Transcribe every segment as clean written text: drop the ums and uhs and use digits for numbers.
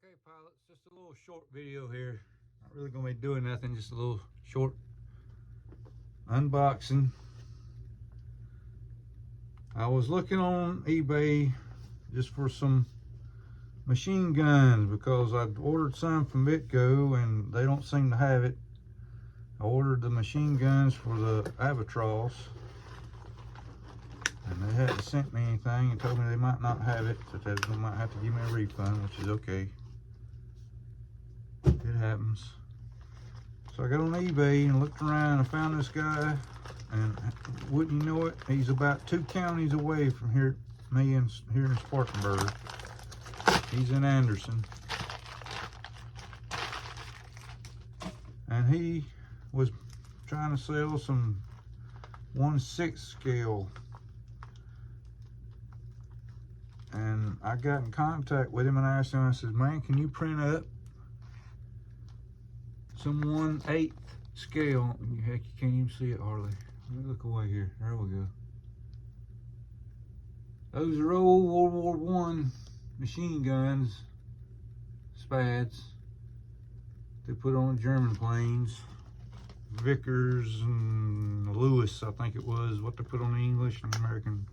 Okay, pilots, just a little short video here. Not really gonna be doing nothing, just a little short unboxing. I was looking on eBay just for some machine guns because I'd ordered some from Bitco and they don't seem to have it. I ordered the machine guns for the Albatross and they hadn't sent me anything and told me they might not have it, so they might have to give me a refund, which is okay. It happens. So I got on eBay and looked around and found this guy, and wouldn't you know it, he's about 2 counties away from here in Spartanburg. He's in Anderson, and he was trying to sell some 1/6 scale, and I got in contact with him and I asked him, I said, man, can you print up some 1/8 scale? Heck, you can't even see it hardly. Let me look away here. There we go. Those are old World War I machine guns, Spads. They put on German planes. Vickers and Lewis, I think it was, what they put on the English and American.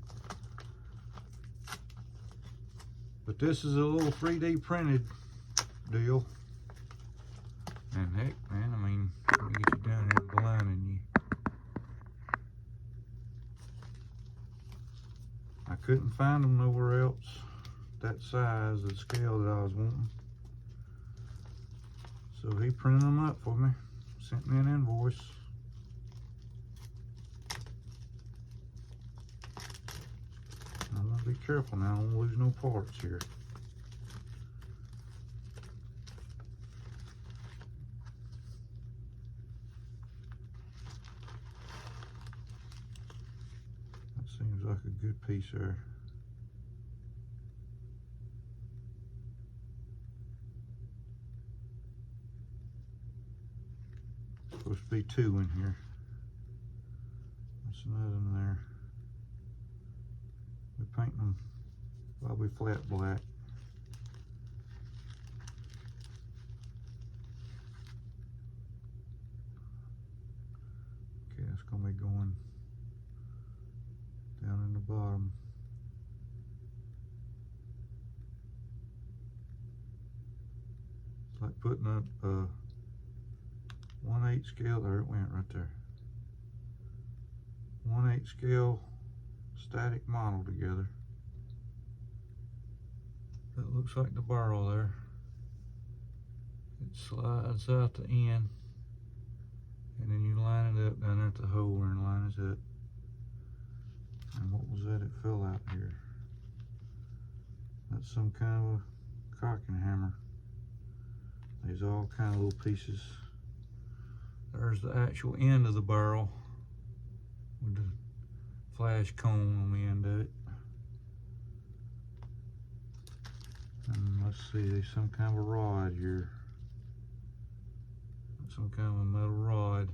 But this is a little 3D printed deal. And heck, man, I mean, let me get you down here blinding you. I couldn't find them nowhere else that size, the scale that I was wanting. So he printed them up for me, sent me an invoice. I'm gonna be careful now, I don't lose no parts here. Seems like a good piece there. Supposed to be 2 in here. That's another in there. We're painting them probably flat black. Okay, that's gonna be going down in the bottom. It's like putting up a 1/8 scale. There it went right there. 1/8 scale static model together. That looks like the barrel there. It slides out the end, and then you line it up down there at the hole and line it up. And what was that? It fell out here. That's some kind of a cocking hammer. These all kind of little pieces. There's the actual end of the barrel with the flash cone on the end of it. And let's see, there's some kind of a rod here. Some kind of a metal rod.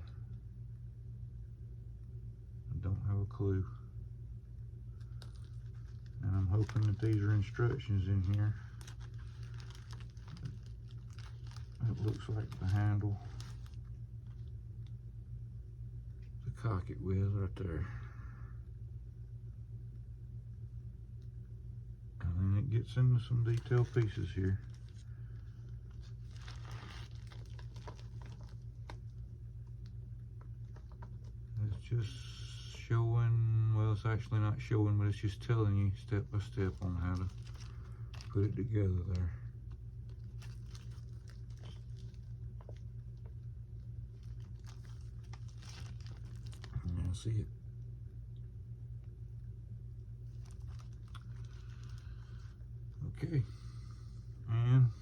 I don't have a clue. And I'm hoping that these are instructions in here. It looks like the handle to cock it with right there. And then it gets into some detailed pieces here. It's just showing, well, it's actually not showing, but it's just telling you step by step on how to put it together there. Yeah, see it. Okay, and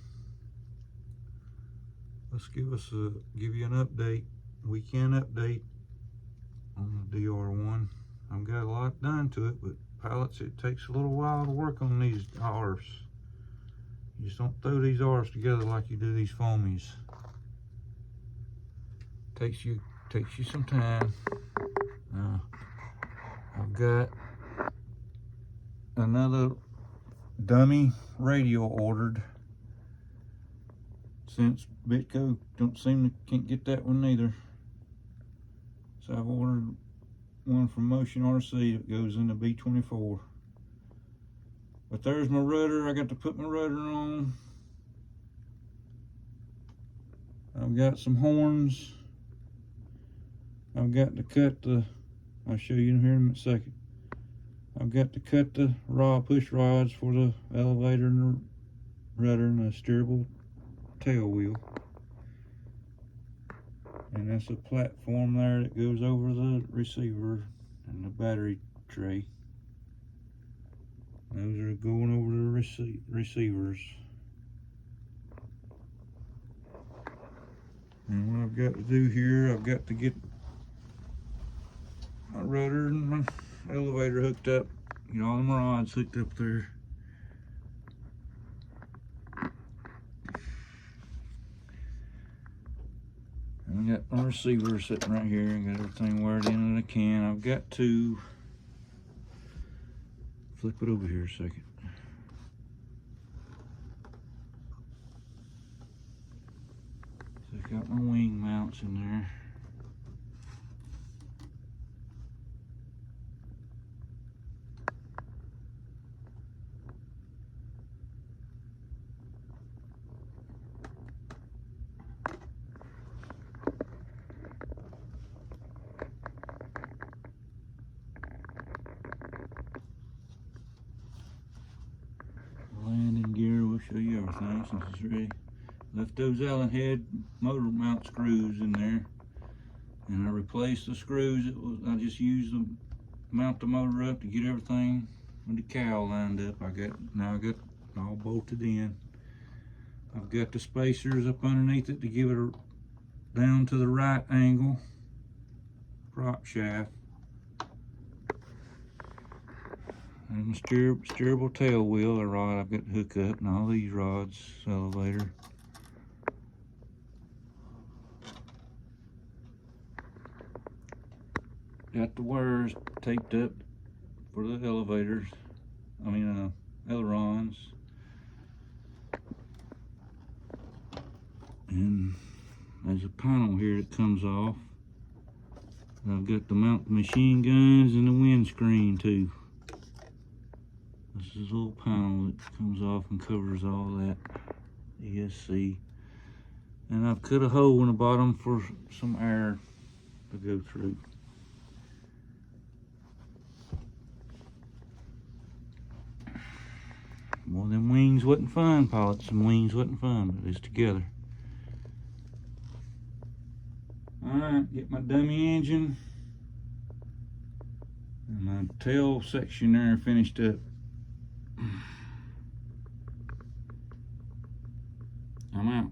let's give you an update, weekend update on the DR-1. I've got a lot done to it, but pilots, it takes a little while to work on these R's. You just don't throw these R's together like you do these foamies. Takes you some time. I've got another dummy radio ordered since Bitco can't get that one neither. So I've ordered one from Motion RC that goes in the B24. But there's my rudder. I got to put my rudder on. I've got some horns. I've got to cut the, I'll show you here in a second. I've got to cut the push rods for the elevator and the rudder and the steerable tail wheel. And that's a platform there that goes over the receiver and the battery tray. Those are going over the receivers. And what I've got to do here, I've got to get my rudder and my elevator hooked up. Get all them rods hooked up there. And I got my receiver sitting right here. I got everything wired in that I can. I've got to flip it over here a second. So I've got my wing mounts in there. Landing gear, we'll show you everything since it's ready. Left those Allen head motor mount screws in there, and I replaced the screws. I just used them to mount the motor up to get everything with the cowl lined up. Now I got it all bolted in. I've got the spacers up underneath it to give it down to the right angle prop shaft. And my steerable tail wheel, a rod I've got to hook up, and all these rods, elevator. Got the wires taped up for the elevators, ailerons. And there's a panel here that comes off. I've got to mount the machine guns and the windscreen too. This is a little panel that comes off and covers all that ESC. And I've cut a hole in the bottom for some air to go through. Well, them wings wasn't fun, pilots. Them wings wasn't fun, but it's together. Alright, get my dummy engine and my tail section there finished up. I'm out.